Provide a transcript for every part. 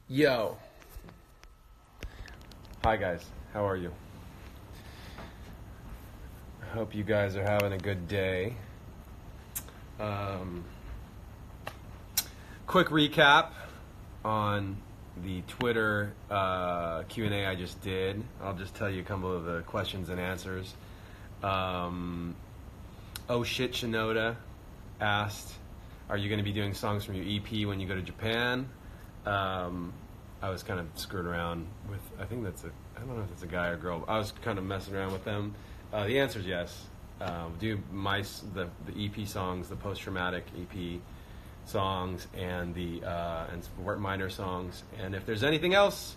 Yo. Hi guys, how are you? I hope you guys are having a good day. Quick recap on the Twitter Q&A I just did. I'll just tell you a couple of the questions and answers. Oh shit, Shinoda asked, are you going to be doing songs from your EP when you go to Japan? I was kind of screwed around with, I don't know if it's a guy or girl, but I was kind of messing around with them. The answer is yes. Do the EP songs, the Post Traumatic EP songs, and the Fort Minor songs. And if there's anything else,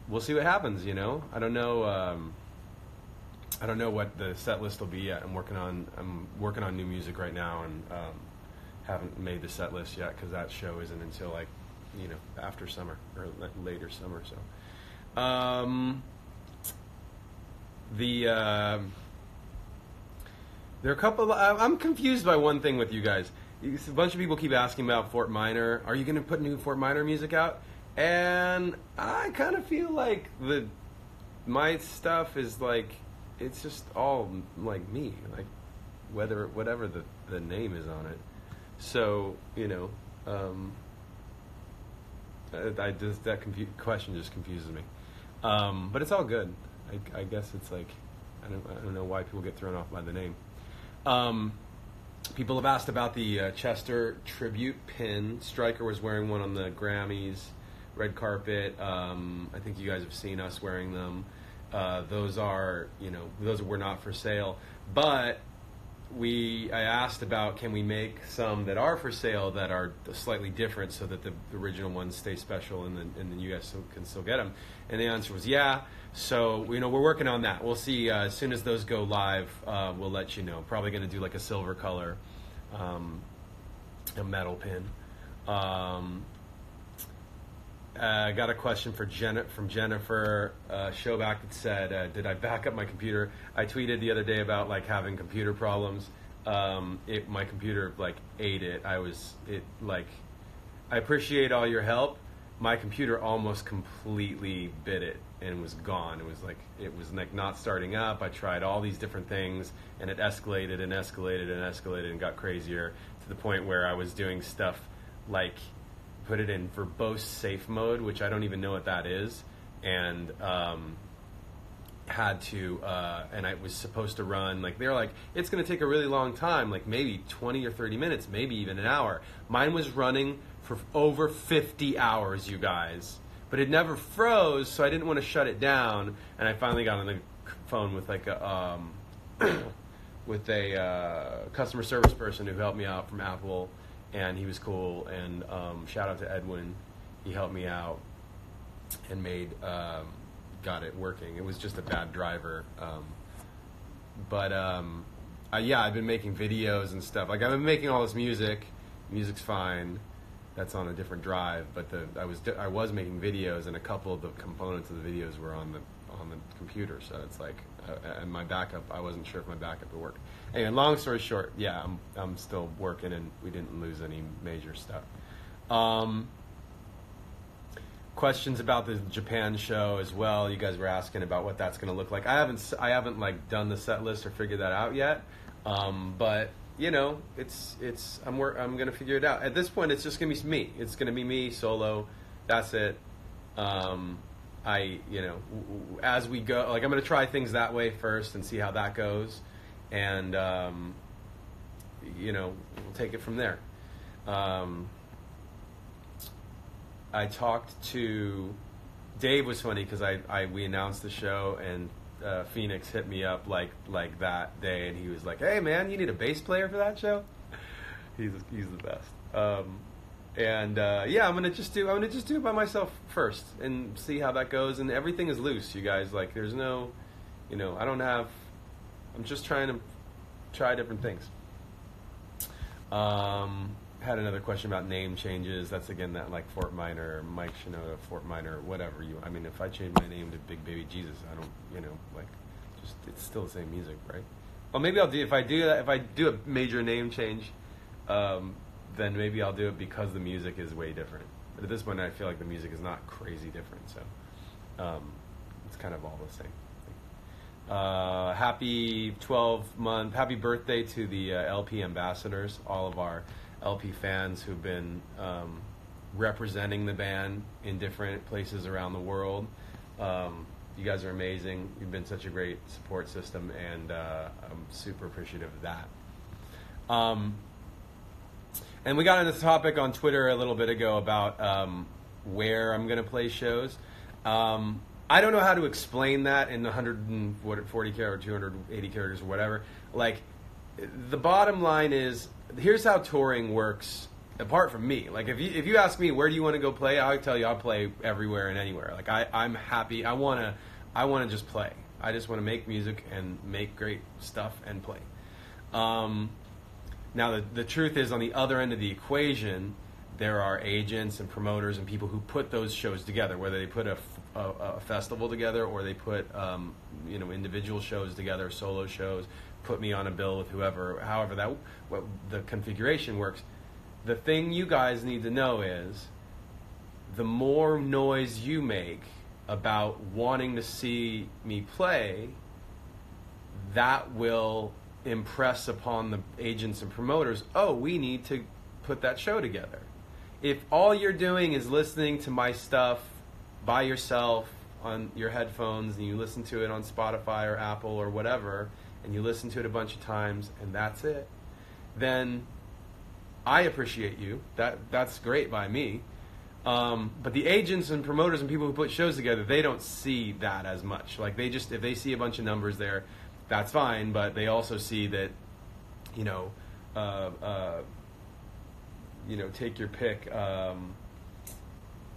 we'll see what happens. I don't know. I don't know what the set list will be yet. I'm working on new music right now, and haven't made the set list yet because that show isn't until after summer or later summer. So there are a couple. I'm confused by one thing with you guys. A bunch of people keep asking about Fort Minor. Are you going to put new Fort Minor music out? And I kind of feel like my stuff is like, it's just all like me, like whatever the name is on it. So question just confuses me. But it's all good. I guess it's like, I don't know why people get thrown off by the name. People have asked about the Chester tribute pin. Stryker was wearing one on the Grammys, red carpet. I think you guys have seen us wearing them. Those were not for sale. But I asked about, can we make some that are for sale that are slightly different so that the original ones stay special and you guys can still get them? And the answer was yeah. So we're working on that. We'll see as soon as those go live. We'll let you know. Probably going to do like a silver color, a metal pin. I got a question from Jennifer Showback that said, did I back up my computer? I tweeted the other day about having computer problems. My computer ate it. I appreciate all your help. My computer almost completely bit it and was gone. It was not starting up. I tried all these different things and it escalated and escalated and escalated and got crazier to the point where I was doing stuff like put it in verbose safe mode, which I don't even know what that is, and had to, and I was supposed to run, they're like, it's going to take a really long time, maybe 20 or 30 minutes, maybe even an hour. Mine was running for over 50 hours, you guys, but it never froze, so I didn't want to shut it down, and I finally got on the phone with a customer service person who helped me out from Apple. And he was cool, and shout out to Edwin. He helped me out and got it working. It was just a bad driver. I've been making videos and stuff. I've been making all this music. Music's fine. That's on a different drive. But I was making videos, and a couple of the components of the videos were on the computer. So it's and my backup, I wasn't sure if my backup would work. Anyway, long story short, yeah, I'm still working, and we didn't lose any major stuff. Questions about the Japan show as well. You guys were asking about what that's going to look like. I haven't done the set list or figured that out yet. But it's I'm going to figure it out. At this point, it's just going to be me. It's going to be me solo. That's it. As we go, I'm going to try things that way first and see how that goes. And, we'll take it from there. I talked to Dave. Was funny because we announced the show, and Phoenix hit me up like that day, and he was like, "Hey man, you need a bass player for that show?" He's the best. I'm gonna just do it by myself first and see how that goes. And everything is loose, you guys. There's no, I'm just trying to try different things. Had another question about name changes. That's again that Fort Minor, Mike Shinoda, Fort Minor, whatever you. I mean, if I change my name to Big Baby Jesus, I don't, it's still the same music, right? Well, maybe I'll do if I do a major name change, then maybe I'll do it because the music is way different. But at this point, I feel like the music is not crazy different, so it's kind of all the same. Happy 12-month, happy birthday to the LP ambassadors, all of our LP fans who've been representing the band in different places around the world. You guys are amazing. You've been such a great support system, and I'm super appreciative of that. And we got into the topic on Twitter a little bit ago about where I'm going to play shows. I don't know how to explain that in 140 characters or 280 characters or whatever. Like, the bottom line is, here's how touring works apart from me. Like, if you ask me where do you want to go play, I'll tell you I'll play everywhere and anywhere. Like, I'm happy. I wanna just play. I just want to make music and make great stuff and play. Now, the truth is, on the other end of the equation, there are agents and promoters and people who put those shows together, whether they put a festival together or they put individual shows together, solo shows, put me on a bill with whoever, however the configuration works. The thing you guys need to know is the more noise you make about wanting to see me play, that will impress upon the agents and promoters, oh, we need to put that show together. If all you're doing is listening to my stuff by yourself on your headphones and you listen to it on Spotify or Apple or whatever, and you listen to it a bunch of times and that's it, then I appreciate you. That's great by me. But the agents and promoters and people who put shows together, they don't see that as much. Like, they just, if they see a bunch of numbers there, that's fine, but they also see that, take your pick.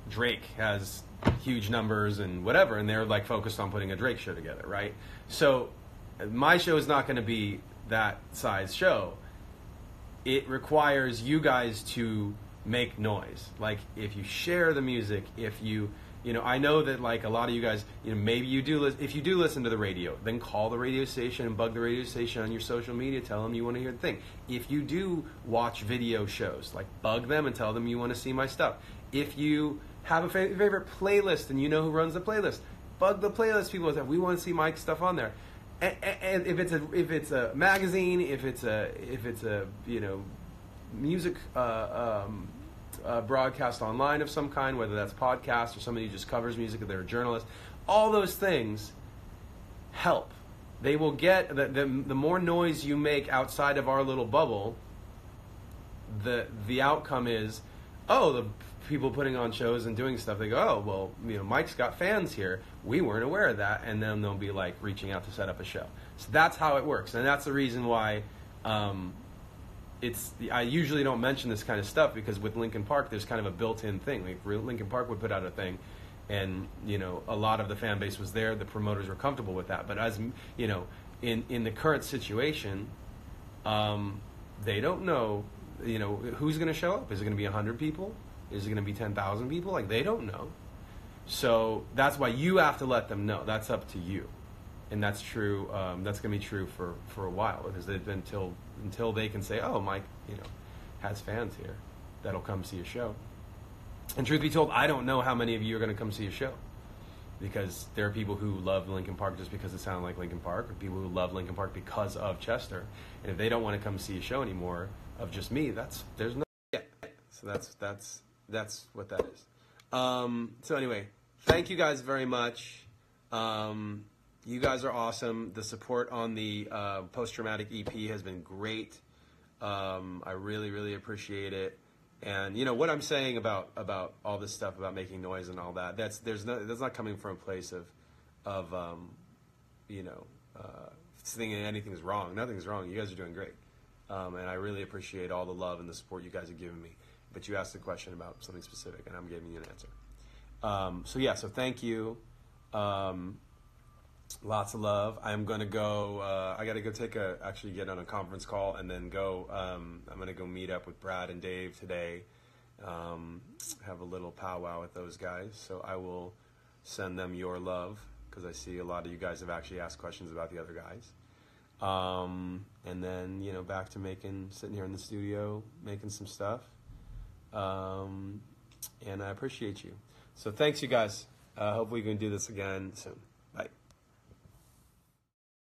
Drake has huge numbers and whatever, and they're like focused on putting a Drake show together, right? So my show is not going to be that size show. It requires you guys to make noise. Like, if you share the music, if you I know that, like, a lot of you guys, maybe you do, if you do listen to the radio, then call the radio station and bug the radio station on your social media, tell them you want to hear the thing. If you do watch video shows, like, bug them and tell them you want to see my stuff. If you have a favorite playlist and you know who runs the playlist, bug the playlist people and say, we want to see Mike's stuff on there. And if it's a magazine, if it's a music broadcast online of some kind, whether that's podcast or somebody who just covers music, or they're a journalist, all those things help. They will get the more noise you make outside of our little bubble, the outcome is, oh, the people putting on shows and doing stuff, they go, oh, well, Mike's got fans here. We weren't aware of that. And then they'll be like reaching out to set up a show. So that's how it works. And that's the reason why I usually don't mention this kind of stuff, because with Linkin Park, there's kind of a built-in thing. Like, Linkin Park would put out a thing, and a lot of the fan base was there. The promoters were comfortable with that. But as in the current situation, they don't know who's going to show up. Is it going to be 100 people? Is it going to be 10,000 people? Like, they don't know. So that's why you have to let them know. That's up to you. And that's true. That's going to be true for a while, because they've been until they can say, oh, Mike, has fans here that'll come see a show. And truth be told, I don't know how many of you are going to come see a show, because there are people who love Linkin Park just because it sounded like Linkin Park, or people who love Linkin Park because of Chester. And if they don't want to come see a show anymore of just me, there's no. Yeah. So that's what that is. So anyway, thank you guys very much. You guys are awesome. The support on the Post Traumatic EP has been great. I really, really appreciate it. And what I'm saying about all this stuff about making noise and all that, that's not coming from a place of thinking anything's wrong. Nothing's wrong. You guys are doing great. And I really appreciate all the love and the support you guys have given me. But you asked a question about something specific, and I'm giving you an answer. So thank you. Lots of love. I'm going to go, I got to go get on a conference call and then go, I'm going to go meet up with Brad and Dave today, have a little powwow with those guys. So I will send them your love, because I see a lot of you guys have actually asked questions about the other guys. And then, back to sitting here in the studio, making some stuff. And I appreciate you. So thanks, you guys. Hopefully we can do this again soon.